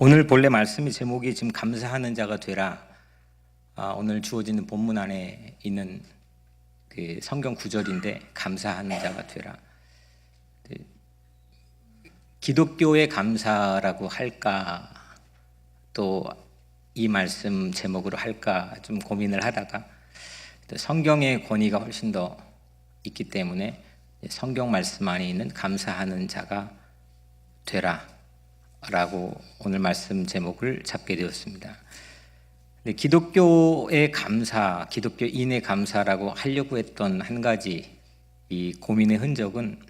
오늘 본래 말씀의 제목이 지금 감사하는 자가 되라. 오늘 주어지는 본문 안에 있는 그 성경 구절인데 감사하는 자가 되라. 기독교의 감사라고 할까, 또 이 말씀 제목으로 할까 좀 고민을 하다가 성경의 권위가 훨씬 더 있기 때문에 성경 말씀 안에 있는 감사하는 자가 되라 라고 오늘 말씀 제목을 잡게 되었습니다. 기독교의 감사, 기독교인의 감사라고 하려고 했던 한 가지 이 고민의 흔적은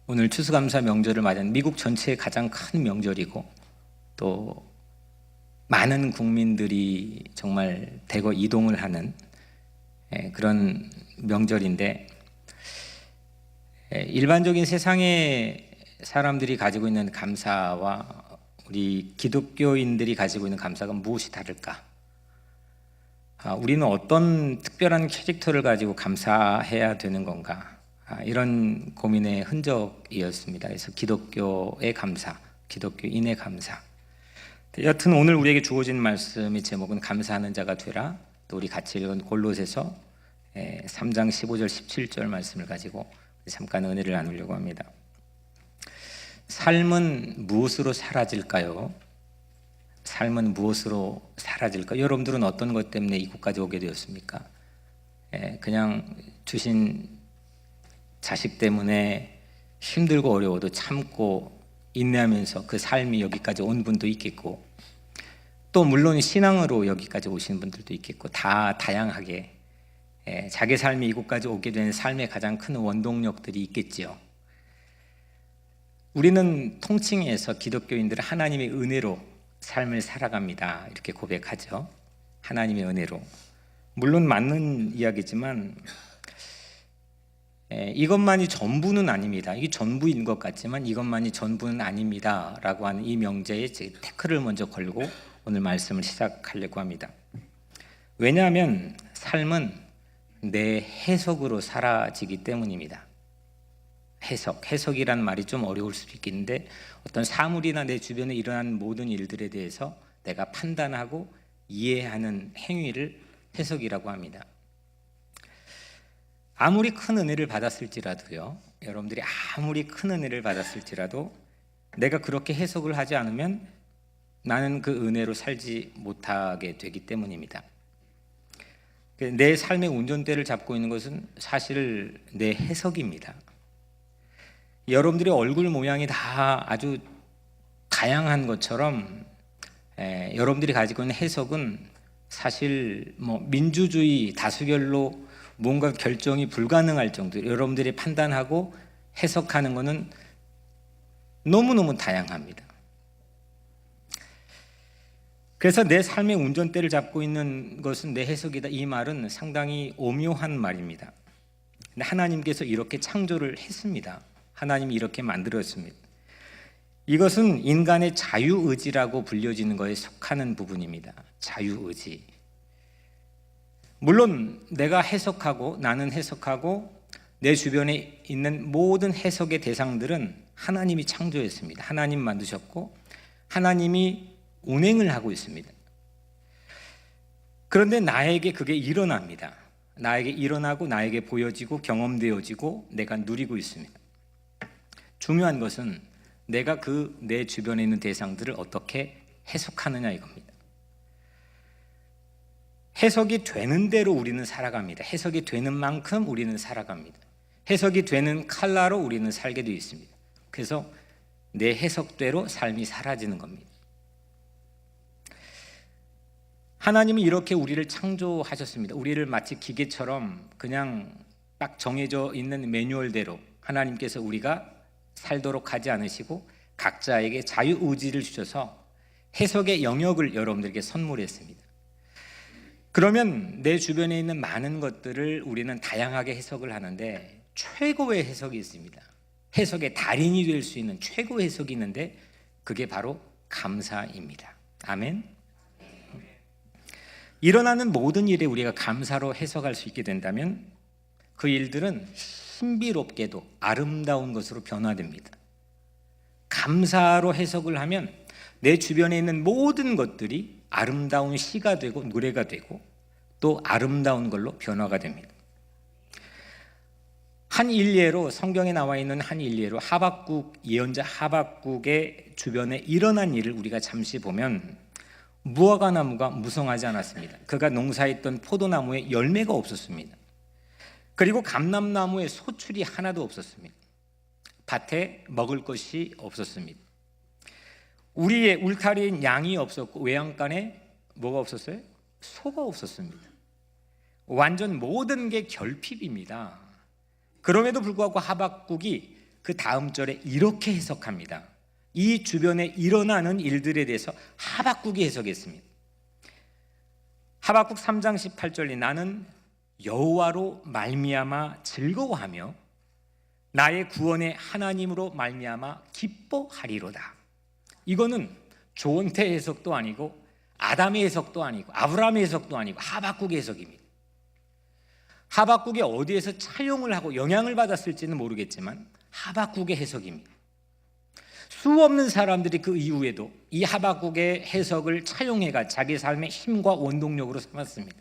오늘 추수감사 명절을 맞이한 미국 전체의 가장 큰 명절이고 또 많은 국민들이 정말 대거 이동을 하는 그런 명절인데, 일반적인 세상의 사람들이 가지고 있는 감사와 우리 기독교인들이 가지고 있는 감사가 무엇이 다를까? 우리는 어떤 특별한 캐릭터를 가지고 감사해야 되는 건가? 이런 고민의 흔적이었습니다. 그래서 기독교의 감사, 기독교인의 감사. 여튼 오늘 우리에게 주어진 말씀의 제목은 감사하는 자가 되라. 또 우리 같이 읽은 골로새서 3장 15절 17절 말씀을 가지고 잠깐 은혜를 나누려고 합니다. 삶은 무엇으로 사라질까요? 삶은 무엇으로 사라질까요? 여러분들은 어떤 것 때문에 이곳까지 오게 되었습니까? 그냥 주신 자식 때문에 힘들고 어려워도 참고 인내하면서 그 삶이 여기까지 온 분도 있겠고, 또 물론 신앙으로 여기까지 오신 분들도 있겠고, 다 다양하게 자기 삶이 이곳까지 오게 된 삶의 가장 큰 원동력들이 있겠지요. 우리는 통칭해서 기독교인들은 하나님의 은혜로 삶을 살아갑니다, 이렇게 고백하죠. 하나님의 은혜로. 물론 맞는 이야기지만 이것만이 전부는 아닙니다. 이게 전부인 것 같지만 이것만이 전부는 아닙니다 라고 하는 이 명제에 태클을 먼저 걸고 오늘 말씀을 시작하려고 합니다. 왜냐하면 삶은 내 해석으로 사라지기 때문입니다. 해석이란 말이 좀 어려울 수도 있겠는데, 어떤 사물이나 내 주변에 일어난 모든 일들에 대해서 내가 판단하고 이해하는 행위를 해석이라고 합니다. 아무리 큰 은혜를 받았을지라도요, 여러분들이 아무리 큰 은혜를 받았을지라도 내가 그렇게 해석을 하지 않으면 나는 그 은혜로 살지 못하게 되기 때문입니다. 내 삶의 운전대를 잡고 있는 것은 사실 내 해석입니다. 여러분들의 얼굴 모양이 다 아주 다양한 것처럼 여러분들이 가지고 있는 해석은 사실 민주주의 다수결로 뭔가 결정이 불가능할 정도로 여러분들이 판단하고 해석하는 것은 너무너무 다양합니다. 그래서 내 삶의 운전대를 잡고 있는 것은 내 해석이다, 이 말은 상당히 오묘한 말입니다. 근데 하나님께서 이렇게 창조를 했습니다. 하나님이 이렇게 만들었습니다. 이것은 인간의 자유의지라고 불려지는 것에 속하는 부분입니다. 자유의지. 물론 내가 해석하고 나는 해석하고 내 주변에 있는 모든 해석의 대상들은 하나님이 창조했습니다. 하나님 만드셨고 하나님이 운행을 하고 있습니다. 그런데 나에게 그게 일어납니다. 나에게 일어나고 나에게 보여지고 경험되어지고 내가 누리고 있습니다. 중요한 것은 내가 내 주변에 있는 대상들을 어떻게 해석하느냐 이겁니다. 해석이 되는 대로 우리는 살아갑니다. 해석이 되는 만큼 우리는 살아갑니다. 해석이 되는 칼라로 우리는 살게 되어 있습니다. 그래서 내 해석대로 삶이 사라지는 겁니다. 하나님이 이렇게 우리를 창조하셨습니다. 우리를 마치 기계처럼 그냥 딱 정해져 있는 매뉴얼대로 하나님께서 우리가 살도록 하지 않으시고 각자에게 자유의지를 주셔서 해석의 영역을 여러분들에게 선물했습니다. 그러면 내 주변에 있는 많은 것들을 우리는 다양하게 해석을 하는데 최고의 해석이 있습니다. 해석의 달인이 될 수 있는 최고의 해석이 있는데 그게 바로 감사입니다. 아멘. 일어나는 모든 일에 우리가 감사로 해석할 수 있게 된다면 그 일들은 신비롭게도 아름다운 것으로 변화됩니다. 감사로 해석을 하면 내 주변에 있는 모든 것들이 아름다운 시가 되고 노래가 되고 또 아름다운 걸로 변화가 됩니다. 한 일례로, 성경에 나와 있는 한 일례로 하박국 예언자 하박국의 주변에 일어난 일을 우리가 잠시 보면 무화과 나무가 무성하지 않았습니다. 그가 농사했던 포도나무에 열매가 없었습니다. 그리고 감람나무에 소출이 하나도 없었습니다. 밭에 먹을 것이 없었습니다. 우리의 울타리엔 양이 없었고 외양간에 뭐가 없었어요? 소가 없었습니다. 완전 모든 게 결핍입니다. 그럼에도 불구하고 하박국이 그 다음 절에 이렇게 해석합니다. 이 주변에 일어나는 일들에 대해서 하박국이 해석했습니다. 하박국 3장 18절이 나는 여호와로 말미암아 즐거워하며 나의 구원의 하나님으로 말미암아 기뻐하리로다. 이거는 조언태 해석도 아니고 아담의 해석도 아니고 아브라함의 해석도 아니고 하박국의 해석입니다. 하박국이 어디에서 차용을 하고 영향을 받았을지는 모르겠지만 하박국의 해석입니다. 수없는 사람들이 그 이후에도 이 하박국의 해석을 차용해가 자기 삶의 힘과 원동력으로 삼았습니다.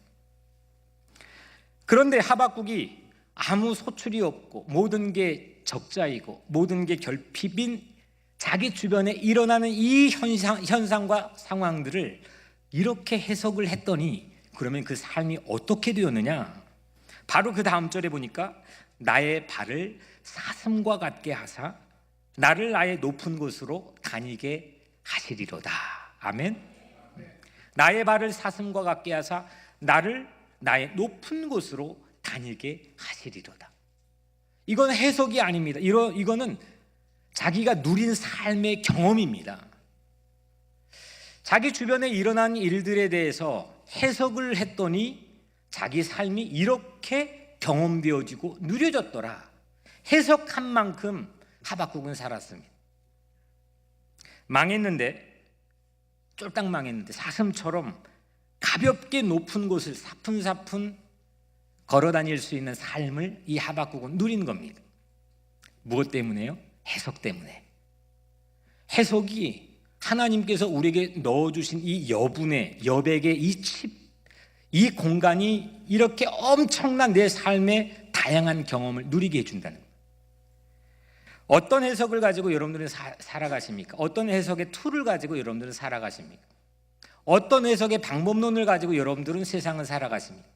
그런데 하박국이 아무 소출이 없고 모든 게 적자이고 모든 게 결핍인 자기 주변에 일어나는 이 현상과 상황들을 이렇게 해석을 했더니 그러면 그 삶이 어떻게 되었느냐? 바로 그 다음 절에 보니까 나의 발을 사슴과 같게 하사 나를 나의 높은 곳으로 다니게 하시리로다. 아멘. 나의 발을 사슴과 같게 하사 나를 나의 높은 곳으로 다니게 하시리로다. 이건 해석이 아닙니다. 이거는 자기가 누린 삶의 경험입니다. 자기 주변에 일어난 일들에 대해서 해석을 했더니 자기 삶이 이렇게 경험되어지고 누려졌더라. 해석한 만큼 하박국은 살았습니다. 망했는데, 쫄딱 망했는데 사슴처럼 가볍게 높은 곳을 사뿐사뿐 걸어다닐 수 있는 삶을 이 하박국은 누린 겁니다. 무엇 때문에요? 해석 때문에. 해석이 하나님께서 우리에게 넣어주신 이 여백의 이 공간이 이렇게 엄청난 내 삶의 다양한 경험을 누리게 해준다는 거예요. 어떤 해석을 가지고 여러분들은 살아가십니까? 어떤 해석의 툴을 가지고 여러분들은 살아가십니까? 어떤 해석의 방법론을 가지고 여러분들은 세상을 살아가십니까?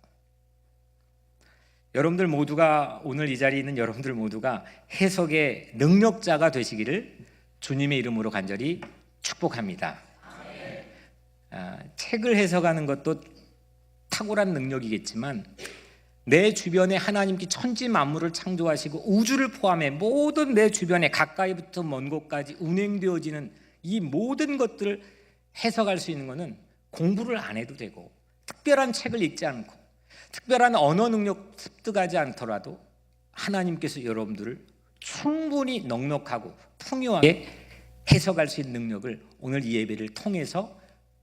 여러분들 모두가, 오늘 이 자리에 있는 여러분들 모두가 해석의 능력자가 되시기를 주님의 이름으로 간절히 축복합니다. 책을 해석하는 것도 탁월한 능력이겠지만 내 주변에 하나님께 천지 만물을 창조하시고 우주를 포함해 모든 내 주변에 가까이부터 먼 곳까지 운행되어지는 이 모든 것들을 해석할 수 있는 것은 공부를 안 해도 되고 특별한 책을 읽지 않고 특별한 언어 능력 습득하지 않더라도 하나님께서 여러분들을 충분히 넉넉하고 풍요하게 해석할 수 있는 능력을 오늘 이 예배를 통해서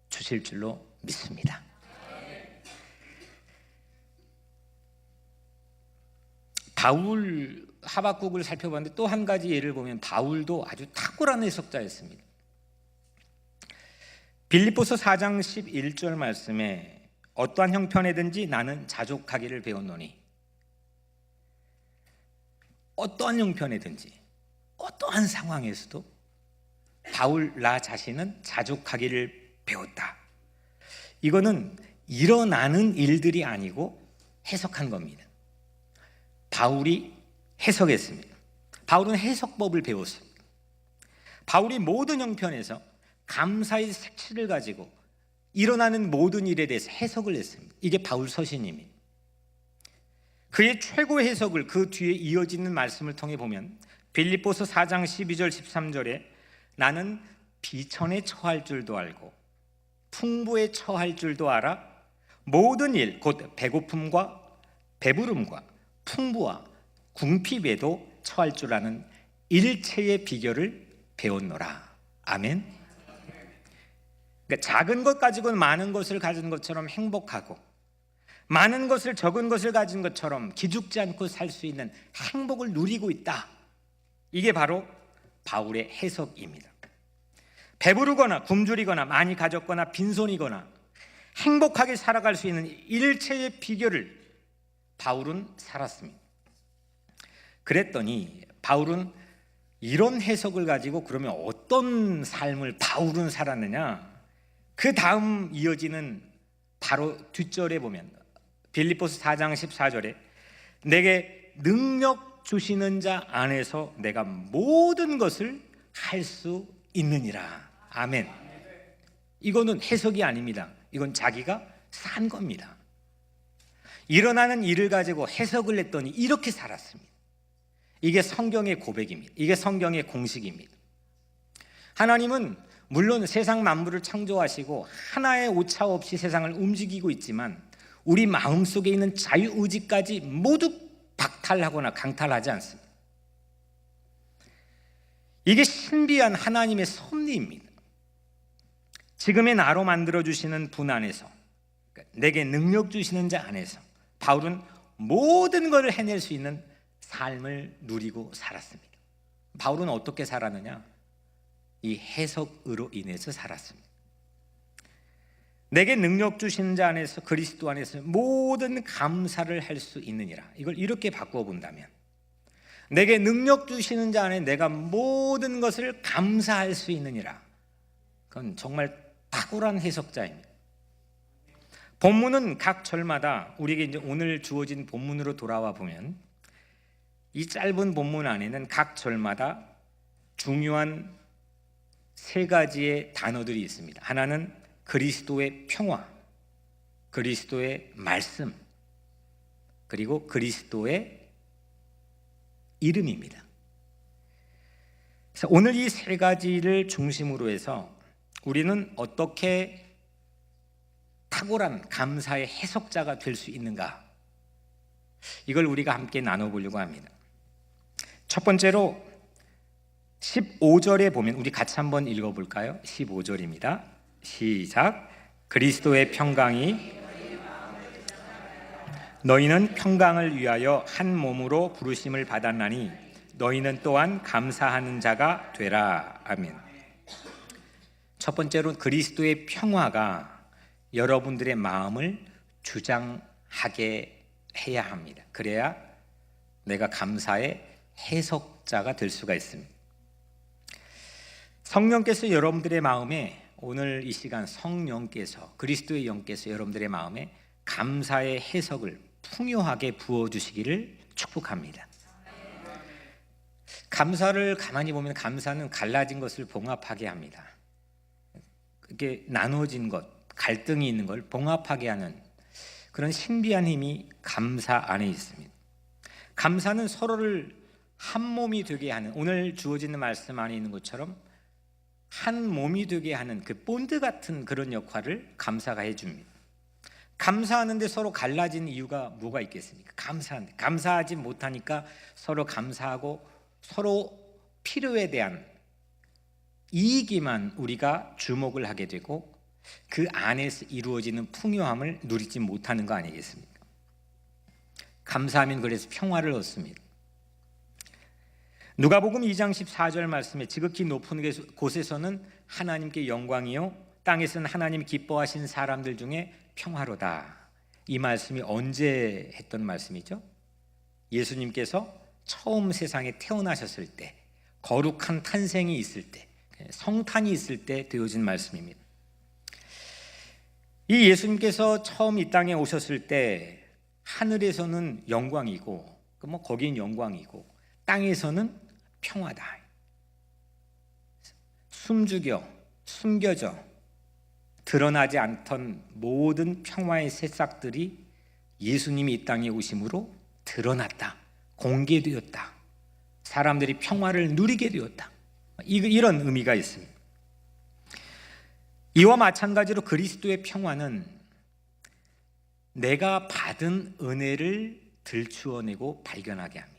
주실 줄로 믿습니다. 바울 하박국을 살펴봤는데 또 한 가지 예를 보면 바울도 아주 탁월한 해석자였습니다. 빌립보서 4장 11절 말씀에 어떠한 형편에든지 나는 자족하기를 배웠노니, 어떠한 형편에든지 어떠한 상황에서도 바울 나 자신은 자족하기를 배웠다. 이거는 일어나는 일들이 아니고 해석한 겁니다. 바울이 해석했습니다. 바울은 해석법을 배웠습니다. 바울이 모든 형편에서 감사의 색채를 가지고 일어나는 모든 일에 대해서 해석을 했습니다. 이게 바울 서신입니다. 그의 최고 해석을 그 뒤에 이어지는 말씀을 통해 보면 빌립보서 4장 12절 13절에 나는 비천에 처할 줄도 알고 풍부에 처할 줄도 알아 모든 일 곧 배고픔과 배부름과 풍부와 궁핍에도 처할 줄 아는 일체의 비결을 배웠노라. 아멘. 그러니까 작은 것 가지고는 많은 것을 가진 것처럼 행복하고 많은 것을 적은 것을 가진 것처럼 기죽지 않고 살 수 있는 행복을 누리고 있다. 이게 바로 바울의 해석입니다. 배부르거나 굶주리거나 많이 가졌거나 빈손이거나 행복하게 살아갈 수 있는 일체의 비결을 바울은 살았습니다. 그랬더니 바울은 이런 해석을 가지고 그러면 어떤 삶을 바울은 살았느냐? 그 다음 이어지는 바로 뒷절에 보면 빌립보서 4장 14절에 내게 능력 주시는 자 안에서 내가 모든 것을 할 수 있느니라. 아멘. 이거는 해석이 아닙니다. 이건 자기가 산 겁니다. 일어나는 일을 가지고 해석을 했더니 이렇게 살았습니다. 이게 성경의 고백입니다. 이게 성경의 공식입니다. 하나님은 물론 세상 만물을 창조하시고 하나의 오차 없이 세상을 움직이고 있지만 우리 마음속에 있는 자유의지까지 모두 박탈하거나 강탈하지 않습니다. 이게 신비한 하나님의 섭리입니다. 지금의 나로 만들어주시는 분 안에서, 내게 능력 주시는 자 안에서 바울은 모든 것을 해낼 수 있는 삶을 누리고 살았습니다. 바울은 어떻게 살았느냐? 이 해석으로 인해서 살았습니다. 내게 능력 주시는 자 안에서 그리스도 안에서 모든 감사를 할 수 있느니라. 이걸 이렇게 바꾸어 본다면 내게 능력 주시는 자 안에 내가 모든 것을 감사할 수 있느니라. 그건 정말 탁월한 해석자입니다. 본문은 각 절마다 우리에게 이제 오늘 주어진 본문으로 돌아와 보면 이 짧은 본문 안에는 각 절마다 중요한 세 가지의 단어들이 있습니다. 하나는 그리스도의 평화, 그리스도의 말씀, 그리고 그리스도의 이름입니다. 그래서 오늘 이 세 가지를 중심으로 해서 우리는 어떻게 탁월한 감사의 해석자가 될 수 있는가? 이걸 우리가 함께 나눠보려고 합니다. 첫 번째로 15절에 보면 우리 같이 한번 읽어볼까요? 15절입니다. 시작. 그리스도의 평강이 너희는 평강을 위하여 한 몸으로 부르심을 받았나니 너희는 또한 감사하는 자가 되라. 아멘. 첫 번째로 그리스도의 평화가 여러분들의 마음을 주장하게 해야 합니다. 그래야 내가 감사의 해석자가 될 수가 있습니다. 성령께서 여러분들의 마음에 오늘 이 시간 성령께서 그리스도의 영께서 여러분들의 마음에 감사의 해석을 풍요하게 부어주시기를 축복합니다. 감사를 가만히 보면 감사는 갈라진 것을 봉합하게 합니다. 그게 나눠진 것, 갈등이 있는 걸 봉합하게 하는 그런 신비한 힘이 감사 안에 있습니다. 감사는 서로를 한 몸이 되게 하는, 오늘 주어지는 말씀 안에 있는 것처럼 한 몸이 되게 하는 그 본드 같은 그런 역할을 감사가 해줍니다. 감사하는데 서로 갈라진 이유가 뭐가 있겠습니까? 감사하는데 감사하지 못하니까 서로 감사하고 서로 필요에 대한 이익에만 우리가 주목을 하게 되고 그 안에서 이루어지는 풍요함을 누리지 못하는 거 아니겠습니까? 감사하면 그래서 평화를 얻습니다. 누가복음 2장 14절 말씀에 지극히 높은 곳에서는 하나님께 영광이요 땅에서는 하나님이 기뻐하신 사람들 중에 평화로다. 이 말씀이 언제 했던 말씀이죠? 예수님께서 처음 세상에 태어나셨을 때, 거룩한 탄생이 있을 때, 성탄이 있을 때 되어진 말씀입니다. 이 예수님께서 처음 이 땅에 오셨을 때 하늘에서는 영광이고 거긴 영광이고 땅에서는 평화다. 숨겨져 드러나지 않던 모든 평화의 새싹들이 예수님이 이 땅에 오심으로 드러났다. 공개되었다. 사람들이 평화를 누리게 되었다. 이런 의미가 있습니다. 이와 마찬가지로 그리스도의 평화는 내가 받은 은혜를 들추어내고 발견하게 합니다.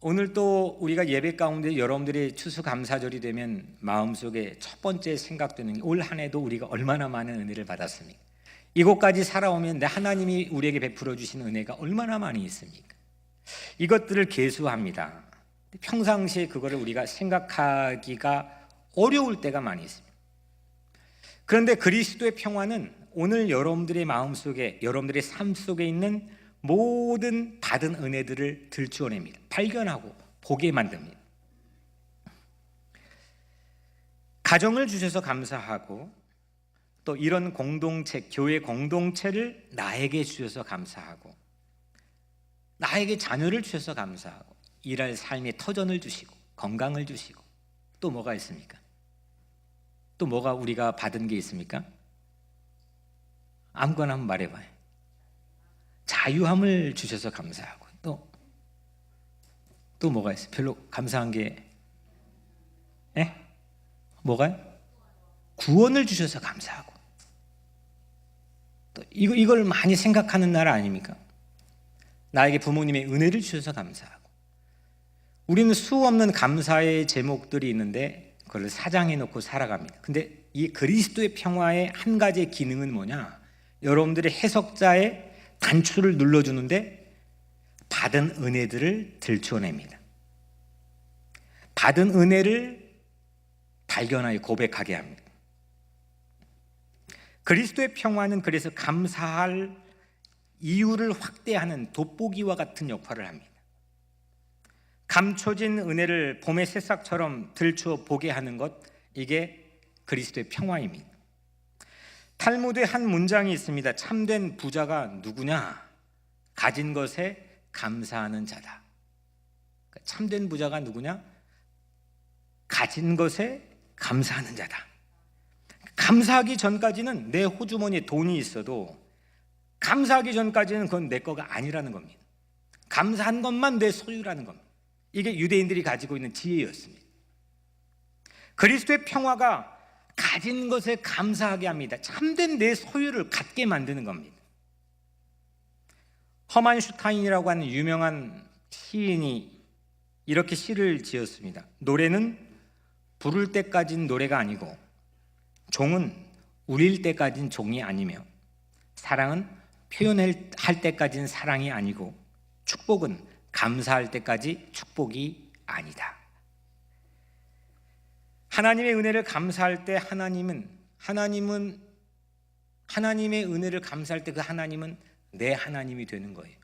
오늘 또 우리가 예배 가운데 여러분들의 추수감사절이 되면 마음속에 첫 번째 생각되는 게 올 한 해도 우리가 얼마나 많은 은혜를 받았습니까? 이곳까지 살아오면 내 하나님이 우리에게 베풀어 주신 은혜가 얼마나 많이 있습니까? 이것들을 계수합니다. 평상시에 그거를 우리가 생각하기가 어려울 때가 많이 있습니다. 그런데 그리스도의 평화는 오늘 여러분들의 마음속에, 여러분들의 삶 속에 있는 모든 받은 은혜들을 들추어냅니다. 발견하고 보게 만듭니다. 가정을 주셔서 감사하고, 또 이런 공동체, 교회 공동체를 나에게 주셔서 감사하고, 나에게 자녀를 주셔서 감사하고, 일할 삶의 터전을 주시고, 건강을 주시고, 또 뭐가 있습니까? 또 뭐가 우리가 받은 게 있습니까? 아무거나 한번 말해봐요. 자유함을 주셔서 감사하고, 또 뭐가 있어요? 별로 감사한 게, 뭐가요? 구원을 주셔서 감사하고, 또 이걸 많이 생각하는 나라 아닙니까? 나에게 부모님의 은혜를 주셔서 감사하고. 우리는 수 없는 감사의 제목들이 있는데 그걸 사장해 놓고 살아갑니다. 근데 이 그리스도의 평화의 한 가지의 기능은 뭐냐? 여러분들의 해석자의 단추를 눌러주는데 받은 은혜들을 들추어냅니다. 받은 은혜를 발견하여 고백하게 합니다. 그리스도의 평화는 그래서 감사할 이유를 확대하는 돋보기와 같은 역할을 합니다. 감춰진 은혜를 봄의 새싹처럼 들추어 보게 하는 것, 이게 그리스도의 평화입니다. 탈무드에 한 문장이 있습니다. 참된 부자가 누구냐? 가진 것에 감사하는 자다. 참된 부자가 누구냐? 가진 것에 감사하는 자다. 감사하기 전까지는 내 호주머니에 돈이 있어도, 감사하기 전까지는 그건 내 거가 아니라는 겁니다. 감사한 것만 내 소유라는 겁니다. 이게 유대인들이 가지고 있는 지혜였습니다. 그리스도의 평화가 가진 것에 감사하게 합니다. 참된 내 소유를 갖게 만드는 겁니다. 허만 슈타인이라고 하는 유명한 시인이 이렇게 시를 지었습니다. 노래는 부를 때까지는 노래가 아니고, 종은 울릴 때까지는 종이 아니며, 사랑은 표현할 때까지는 사랑이 아니고, 축복은 감사할 때까지 축복이 아니다. 하나님의 은혜를 감사할 때 하나님의 은혜를 감사할 때 그 하나님은 내 하나님이 되는 거예요.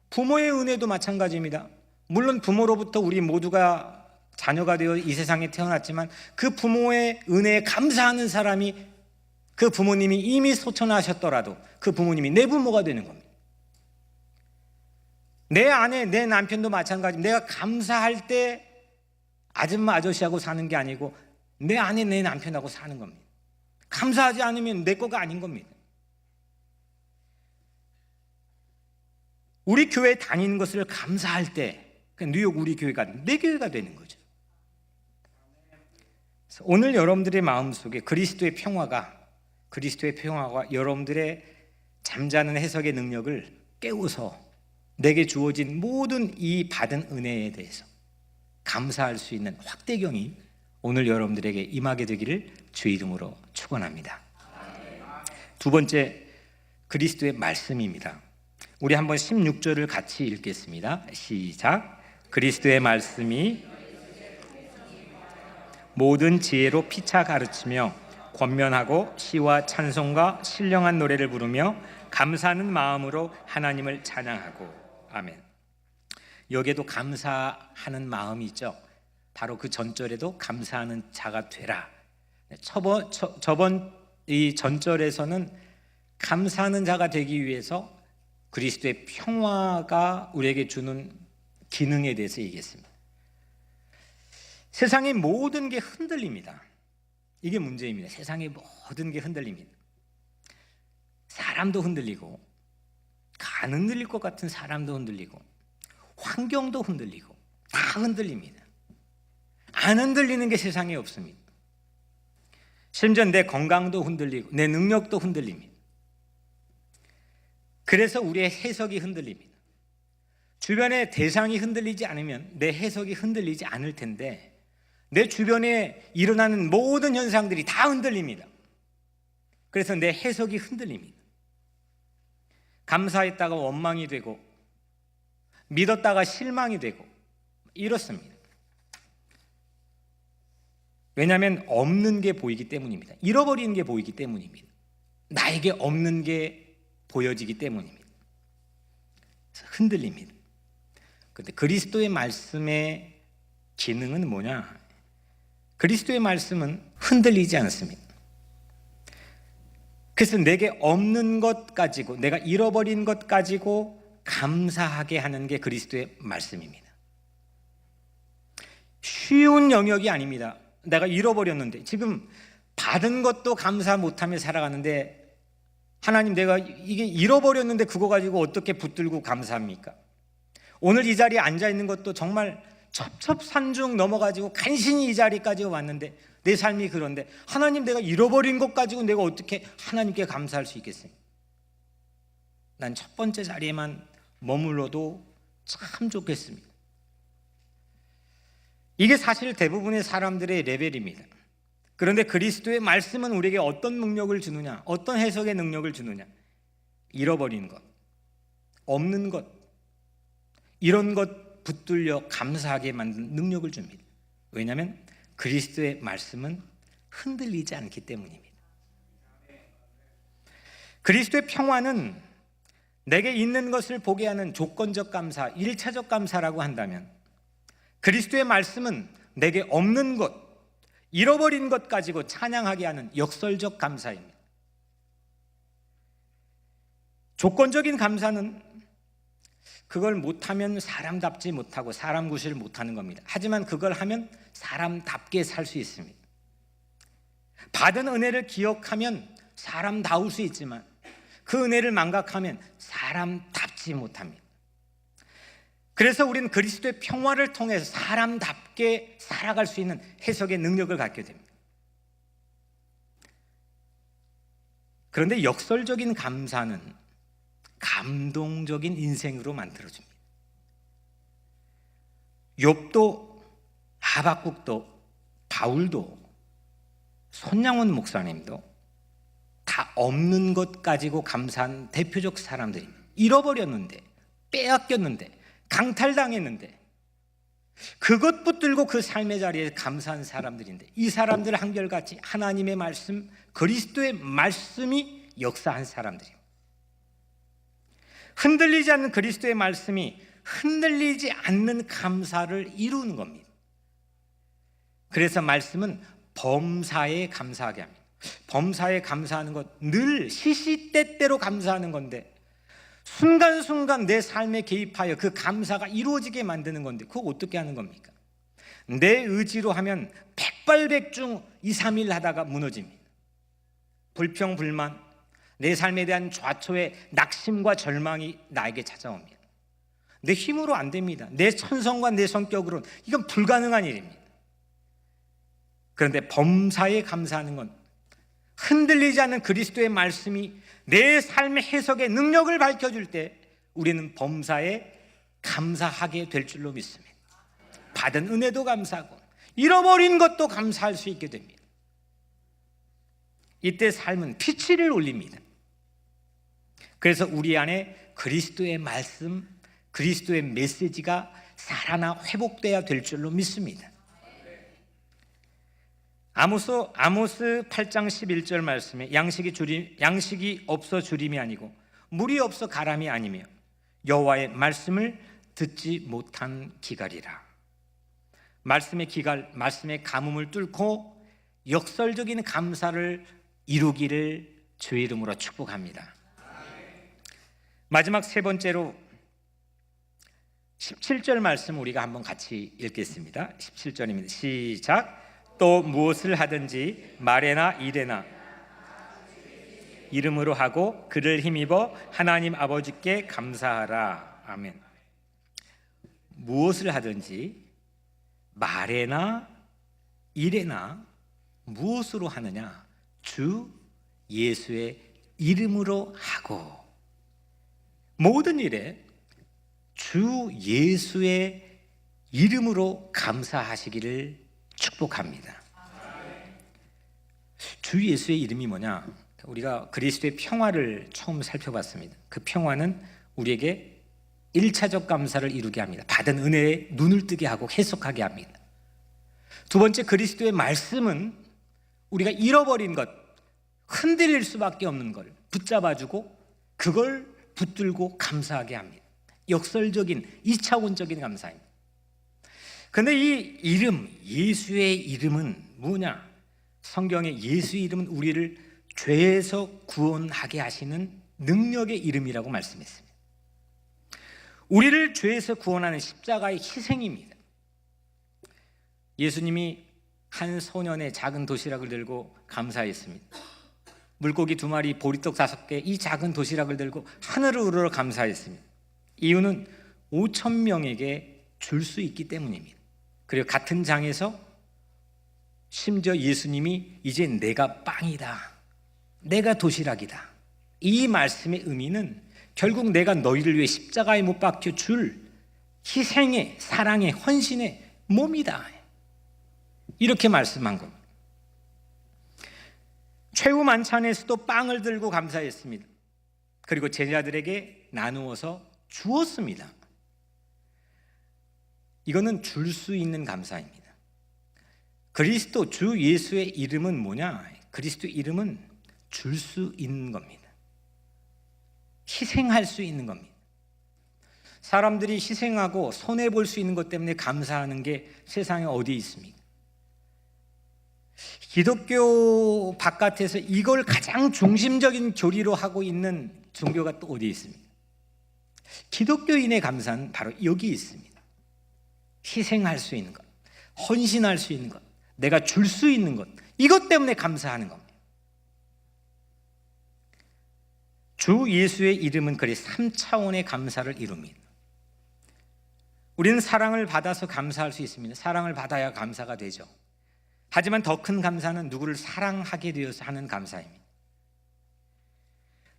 부모의 은혜도 마찬가지입니다. 물론 부모로부터 우리 모두가 자녀가 되어 이 세상에 태어났지만, 그 부모의 은혜에 감사하는 사람이, 그 부모님이 이미 소천하셨더라도 그 부모님이 내 부모가 되는 겁니다. 내 아내, 내 남편도 마찬가지입니다. 내가 감사할 때 아줌마 아저씨하고 사는 게 아니고 내 아내, 내 남편하고 사는 겁니다. 감사하지 않으면 내 거가 아닌 겁니다. 우리 교회 다니는 것을 감사할 때 뉴욕 우리 교회가 내 교회가 되는 거죠. 오늘 여러분들의 마음속에 그리스도의 평화가 여러분들의 잠자는 해석의 능력을 깨워서 내게 주어진 모든 이 받은 은혜에 대해서 감사할 수 있는 확대경이 오늘 여러분들에게 임하게 되기를 주의 이름으로 축원합니다. 두 번째, 그리스도의 말씀입니다. 우리 한번 16절을 같이 읽겠습니다. 시작. 그리스도의 말씀이 모든 지혜로 피차 가르치며 권면하고 시와 찬송과 신령한 노래를 부르며 감사하는 마음으로 하나님을 찬양하고. 아멘. 여기에도 감사하는 마음이 있죠. 바로 그 전절에도 감사하는 자가 되라. 저번 이 전절에서는 감사하는 자가 되기 위해서 그리스도의 평화가 우리에게 주는 기능에 대해서 얘기했습니다. 세상의 모든 게 흔들립니다. 이게 문제입니다. 세상의 모든 게 흔들립니다. 사람도 흔들리고, 안 흔들릴 것 같은 사람도 흔들리고, 환경도 흔들리고, 다 흔들립니다. 안 흔들리는 게 세상에 없습니다. 심지어 내 건강도 흔들리고 내 능력도 흔들립니다. 그래서 우리의 해석이 흔들립니다. 주변의 대상이 흔들리지 않으면 내 해석이 흔들리지 않을 텐데, 내 주변에 일어나는 모든 현상들이 다 흔들립니다. 그래서 내 해석이 흔들립니다. 감사했다가 원망이 되고, 믿었다가 실망이 되고, 이렇습니다. 왜냐하면 없는 게 보이기 때문입니다. 잃어버리는 게 보이기 때문입니다. 나에게 없는 게 보여지기 때문입니다. 흔들립니다. 그런데 그리스도의 말씀의 기능은 뭐냐? 그리스도의 말씀은 흔들리지 않습니다. 그래서 내게 없는 것 가지고, 내가 잃어버린 것 가지고 감사하게 하는 게 그리스도의 말씀입니다. 쉬운 영역이 아닙니다. 내가 잃어버렸는데, 지금 받은 것도 감사 못하며 살아가는데, 하나님, 내가 이게 잃어버렸는데 그거 가지고 어떻게 붙들고 감사합니까? 오늘 이 자리에 앉아 있는 것도 정말 첩첩산중 넘어가지고 간신히 이 자리까지 왔는데, 내 삶이 그런데 하나님, 내가 잃어버린 것 가지고 내가 어떻게 하나님께 감사할 수 있겠어요? 난 첫 번째 자리에만 머물러도 참 좋겠습니다. 이게 사실 대부분의 사람들의 레벨입니다. 그런데 그리스도의 말씀은 우리에게 어떤 능력을 주느냐, 어떤 해석의 능력을 주느냐? 잃어버린 것, 없는 것, 이런 것 붙들려 감사하게 만든 능력을 줍니다. 왜냐하면 그리스도의 말씀은 흔들리지 않기 때문입니다. 그리스도의 평화는 내게 있는 것을 보게 하는 조건적 감사, 1차적 감사라고 한다면, 그리스도의 말씀은 내게 없는 것, 잃어버린 것 가지고 찬양하게 하는 역설적 감사입니다. 조건적인 감사는 그걸 못하면 사람답지 못하고 사람 구실 못하는 겁니다. 하지만 그걸 하면 사람답게 살 수 있습니다. 받은 은혜를 기억하면 사람다울 수 있지만 그 은혜를 망각하면 사람답지 못합니다. 그래서 우리는 그리스도의 평화를 통해서 사람답게 살아갈 수 있는 해석의 능력을 갖게 됩니다. 그런데 역설적인 감사는 감동적인 인생으로 만들어줍니다. 욥도, 하박국도, 바울도, 손양원 목사님도 다 없는 것 가지고 감사한 대표적 사람들입니다. 잃어버렸는데, 빼앗겼는데, 강탈당했는데 그것 붙들고 그 삶의 자리에 감사한 사람들인데, 이 사람들 한결같이 하나님의 말씀, 그리스도의 말씀이 역사한 사람들입니다. 흔들리지 않는 그리스도의 말씀이 흔들리지 않는 감사를 이루는 겁니다. 그래서 말씀은 범사에 감사하게 합니다. 범사에 감사하는 것, 늘 시시때때로 감사하는 건데, 순간순간 내 삶에 개입하여 그 감사가 이루어지게 만드는 건데, 그거 어떻게 하는 겁니까? 내 의지로 하면 백발백중 2, 3일 하다가 무너집니다. 불평, 불만, 내 삶에 대한 좌초의 낙심과 절망이 나에게 찾아옵니다. 내 힘으로 안 됩니다. 내 천성과 내 성격으로는 이건 불가능한 일입니다. 그런데 범사에 감사하는 건 흔들리지 않는 그리스도의 말씀이 내 삶의 해석의 능력을 밝혀줄 때 우리는 범사에 감사하게 될 줄로 믿습니다. 받은 은혜도 감사하고 잃어버린 것도 감사할 수 있게 됩니다. 이때 삶은 피치를 올립니다. 그래서 우리 안에 그리스도의 말씀, 그리스도의 메시지가 살아나 회복돼야 될 줄로 믿습니다. 아모스 8장 11절 말씀에 양식이 없어 주림이 아니고 물이 없어 가람이 아니며 여호와의 말씀을 듣지 못한 기갈이라. 말씀의 기갈, 말씀의 가뭄을 뚫고 역설적인 감사를 이루기를 주의 이름으로 축복합니다. 마지막 세 번째로 17절 말씀 우리가 한번 같이 읽겠습니다. 17절입니다. 시작. 또 무엇을 하든지 말에나 일에나 이름으로 하고 그를 힘입어 하나님 아버지께 감사하라. 아멘. 무엇을 하든지 말에나 일에나 무엇으로 하느냐? 주 예수의 이름으로 하고, 모든 일에 주 예수의 이름으로 감사하시기를 축복합니다. 주 예수의 이름이 뭐냐? 우리가 그리스도의 평화를 처음 살펴봤습니다. 그 평화는 우리에게 1차적 감사를 이루게 합니다. 받은 은혜에 눈을 뜨게 하고 해석하게 합니다. 두 번째, 그리스도의 말씀은 우리가 잃어버린 것, 흔들릴 수밖에 없는 걸 붙잡아주고 그걸 붙들고 감사하게 합니다. 역설적인 2차원적인 감사입니다. 그런데 이 이름, 예수의 이름은 뭐냐? 성경의 예수 이름은 우리를 죄에서 구원하게 하시는 능력의 이름이라고 말씀했습니다. 우리를 죄에서 구원하는 십자가의 희생입니다. 예수님이 한 소년의 작은 도시락을 들고 감사했습니다. 물고기 2마리, 보리떡 5개, 이 작은 도시락을 들고 하늘을 우러러 감사했습니다. 이유는 5,000명에게 줄 수 있기 때문입니다. 그리고 같은 장에서 심지어 예수님이 이제 내가 빵이다, 내가 도시락이다, 이 말씀의 의미는 결국 내가 너희를 위해 십자가에 못 박혀 줄 희생의, 사랑의, 헌신의 몸이다, 이렇게 말씀한 겁니다. 최후 만찬에서도 빵을 들고 감사했습니다. 그리고 제자들에게 나누어서 주었습니다. 이거는 줄 수 있는 감사입니다. 그리스도 주 예수의 이름은 뭐냐? 그리스도의 이름은 줄 수 있는 겁니다. 희생할 수 있는 겁니다. 사람들이 희생하고 손해볼 수 있는 것 때문에 감사하는 게 세상에 어디 있습니까? 기독교 바깥에서 이걸 가장 중심적인 교리로 하고 있는 종교가 또 어디 있습니까? 기독교인의 감사는 바로 여기 있습니다. 희생할 수 있는 것, 헌신할 수 있는 것, 내가 줄 수 있는 것, 이것 때문에 감사하는 겁니다. 주 예수의 이름은 그리 3차원의 감사를 이룹니다. 우리는 사랑을 받아서 감사할 수 있습니다. 사랑을 받아야 감사가 되죠. 하지만 더 큰 감사는 누구를 사랑하게 되어서 하는 감사입니다.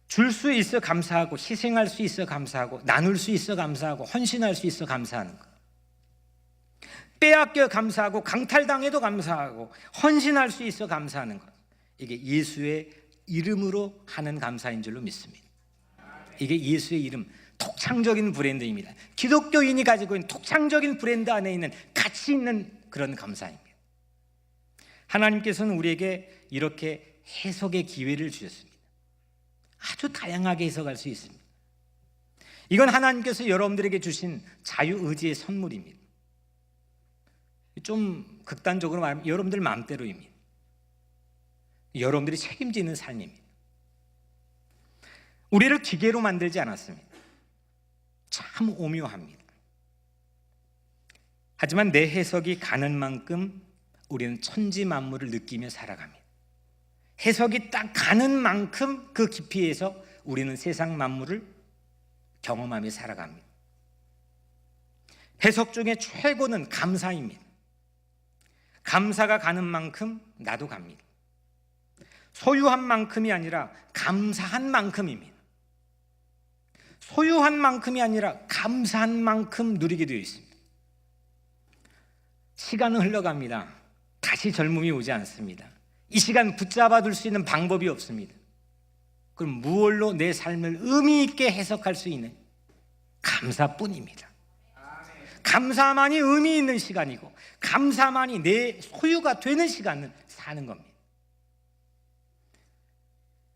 줄 수 있어 감사하고, 희생할 수 있어 감사하고, 나눌 수 있어 감사하고, 헌신할 수 있어 감사하는 것. 빼앗겨 감사하고, 강탈당해도 감사하고, 헌신할 수 있어 감사하는 것. 이게 예수의 이름으로 하는 감사인 줄로 믿습니다. 이게 예수의 이름, 독창적인 브랜드입니다. 기독교인이 가지고 있는 독창적인 브랜드 안에 있는 가치 있는 그런 감사입니다. 하나님께서는 우리에게 이렇게 해석의 기회를 주셨습니다. 아주 다양하게 해석할 수 있습니다. 이건 하나님께서 여러분들에게 주신 자유의지의 선물입니다. 좀 극단적으로 말하면 여러분들 마음대로입니다. 여러분들이 책임지는 삶입니다. 우리를 기계로 만들지 않았습니다. 참 오묘합니다. 하지만 내 해석이 가는 만큼 우리는 천지 만물을 느끼며 살아갑니다. 해석이 딱 가는 만큼 그 깊이에서 우리는 세상 만물을 경험하며 살아갑니다. 해석 중에 최고는 감사입니다. 감사가 가는 만큼 나도 갑니다. 소유한 만큼이 아니라 감사한 만큼입니다. 소유한 만큼이 아니라 감사한 만큼 누리게 되어 있습니다. 시간은 흘러갑니다. 다시 젊음이 오지 않습니다. 이 시간 붙잡아둘 수 있는 방법이 없습니다. 그럼 무얼로 내 삶을 의미 있게 해석할 수 있는? 감사뿐입니다. 감사만이 의미 있는 시간이고, 감사만이 내 소유가 되는 시간을 사는 겁니다.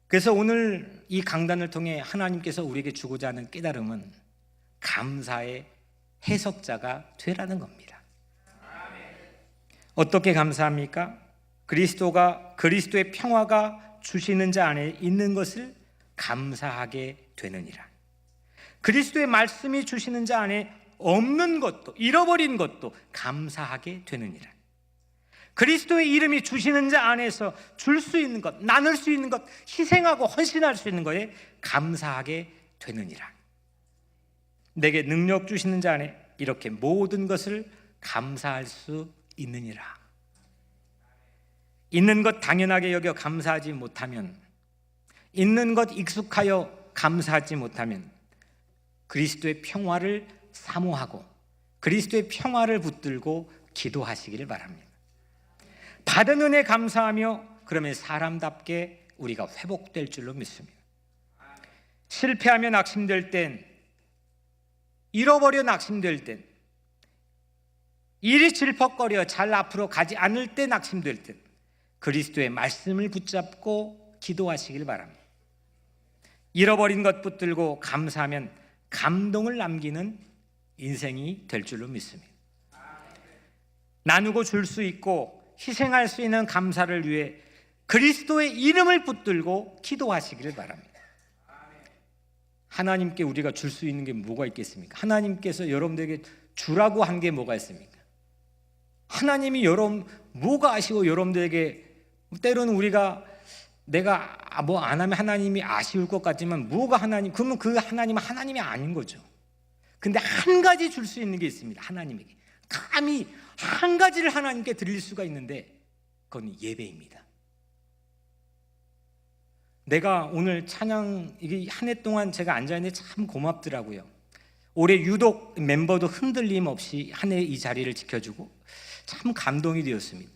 그래서 오늘 이 강단을 통해 하나님께서 우리에게 주고자 하는 깨달음은 감사의 해석자가 되라는 겁니다. 어떻게 감사합니까? 그리스도의 평화가 주시는 자 안에 있는 것을 감사하게 되느니라. 그리스도의 말씀이 주시는 자 안에 없는 것도, 잃어버린 것도 감사하게 되느니라. 그리스도의 이름이 주시는 자 안에서 줄 수 있는 것, 나눌 수 있는 것, 희생하고 헌신할 수 있는 것에 감사하게 되느니라. 내게 능력 주시는 자 안에 이렇게 모든 것을 감사할 수 있느니라. 있는 것 당연하게 여겨 감사하지 못하면, 있는 것 익숙하여 감사하지 못하면 그리스도의 평화를 사모하고 그리스도의 평화를 붙들고 기도하시기를 바랍니다. 받은 은혜 감사하며 그러면 사람답게 우리가 회복될 줄로 믿습니다. 실패하며 낙심될 땐, 잃어버려 낙심될 땐 일이 질퍽거려 잘 앞으로 가지 않을 때 낙심될 때 그리스도의 말씀을 붙잡고 기도하시길 바랍니다. 잃어버린 것 붙들고 감사하면 감동을 남기는 인생이 될 줄로 믿습니다. 나누고 줄 수 있고 희생할 수 있는 감사를 위해 그리스도의 이름을 붙들고 기도하시기를 바랍니다. 하나님께 우리가 줄 수 있는 게 뭐가 있겠습니까? 하나님께서 여러분들에게 주라고 한 게 뭐가 있습니까? 하나님이 여러분 뭐가 아쉬워 여러분들에게 때로는 우리가 내가 뭐 안 하면 하나님이 아쉬울 것 같지만 뭐가 하나님, 그러면 그 하나님은 하나님이 아닌 거죠. 근데 한 가지 줄 수 있는 게 있습니다. 하나님에게 감히 한 가지를 하나님께 드릴 수가 있는데 그건 예배입니다. 내가 오늘 찬양 이게 한 해 동안 제가 앉아있는데 참 고맙더라고요. 올해 유독 멤버도 흔들림 없이 한 해 이 자리를 지켜주고 참 감동이 되었습니다.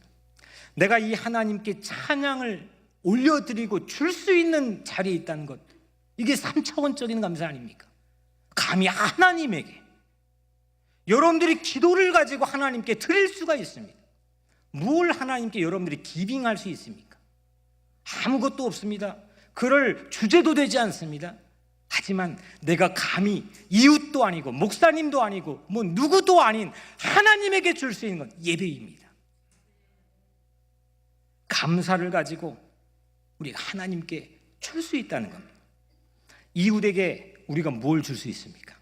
내가 이 하나님께 찬양을 올려드리고 줄 수 있는 자리에 있다는 것, 이게 3차원적인 감사 아닙니까? 감히 하나님에게 여러분들이 기도를 가지고 하나님께 드릴 수가 있습니다. 뭘 하나님께 여러분들이 기빙할 수 있습니까? 아무것도 없습니다. 그럴 주제도 되지 않습니다. 하지만 내가 감히 이웃도 아니고 목사님도 아니고 뭐 누구도 아닌 하나님에게 줄 수 있는 건 예배입니다. 감사를 가지고 우리가 하나님께 줄 수 있다는 겁니다. 이웃에게 우리가 뭘 줄 수 있습니까?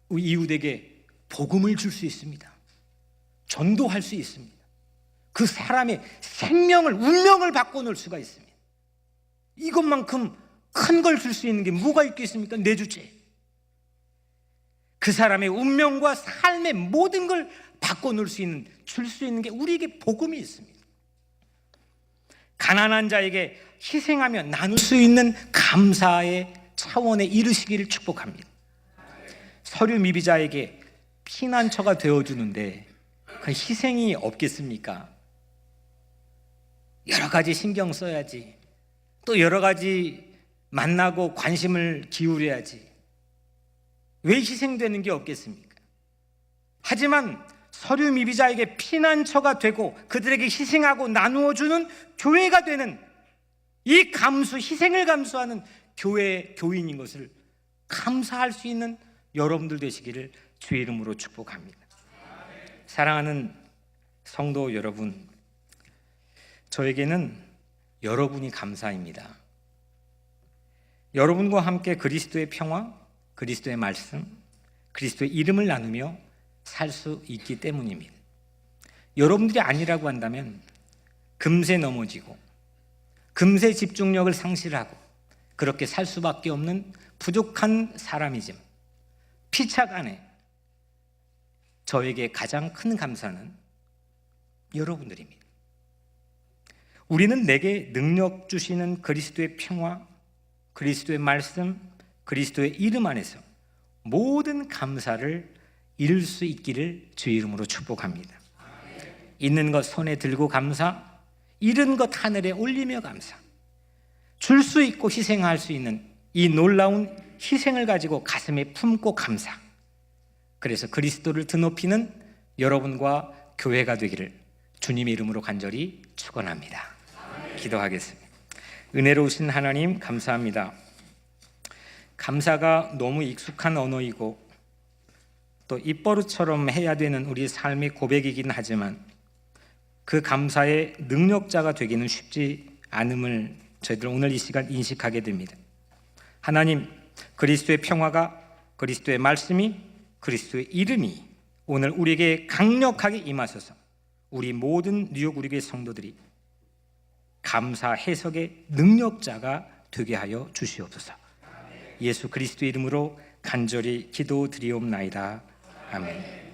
우리 이웃에게 복음을 줄 수 있습니다. 전도할 수 있습니다. 그 사람의 생명을, 운명을 바꿔놓을 수가 있습니다. 이것만큼 큰 걸 줄 수 있는 게 뭐가 있겠습니까? 내 주제. 그 사람의 운명과 삶의 모든 걸 바꿔놓을 수 있는, 줄 수 있는 게 우리에게 복음이 있습니다. 가난한 자에게 희생하며 나눌 수 있는 감사의 차원에 이르시기를 축복합니다. 서류 미비자에게 피난처가 되어주는데 그 희생이 없겠습니까? 여러 가지 신경 써야지, 또 여러 가지 만나고 관심을 기울여야지, 왜 희생되는 게 없겠습니까? 하지만 서류 미비자에게 피난처가 되고 그들에게 희생하고 나누어주는 교회가 되는 이 감수, 희생을 감수하는 교회, 교인인 것을 감사할 수 있는 여러분들 되시기를 주의 이름으로 축복합니다. 사랑하는 성도 여러분, 저에게는 여러분이 감사입니다. 여러분과 함께 그리스도의 평화, 그리스도의 말씀, 그리스도의 이름을 나누며 살 수 있기 때문입니다. 여러분들이 아니라고 한다면 금세 넘어지고 금세 집중력을 상실하고 그렇게 살 수밖에 없는 부족한 사람이지만 피착 안에 저에게 가장 큰 감사는 여러분들입니다. 우리는 내게 능력 주시는 그리스도의 평화, 그리스도의 말씀, 그리스도의 이름 안에서 모든 감사를 이룰 수 있기를 주의 이름으로 축복합니다. 있는 것 손에 들고 감사, 잃은 것 하늘에 올리며 감사, 줄 수 있고 희생할 수 있는 이 놀라운 희생을 가지고 가슴에 품고 감사, 그래서 그리스도를 드높이는 여러분과 교회가 되기를 주님의 이름으로 간절히 축원합니다. 기도하겠습니다. 은혜로우신 하나님 감사합니다. 감사가 너무 익숙한 언어이고 또 입버릇처럼 해야 되는 우리 삶의 고백이긴 하지만 그 감사의 능력자가 되기는 쉽지 않음을 저희들 오늘 이 시간 인식하게 됩니다. 하나님, 그리스도의 평화가, 그리스도의 말씀이, 그리스도의 이름이 오늘 우리에게 강력하게 임하셔서 우리 모든 뉴욕 우리교회 성도들이 감사 해석의 능력자가 되게 하여 주시옵소서. 예수 그리스도의 이름으로 간절히 기도드리옵나이다. 아멘.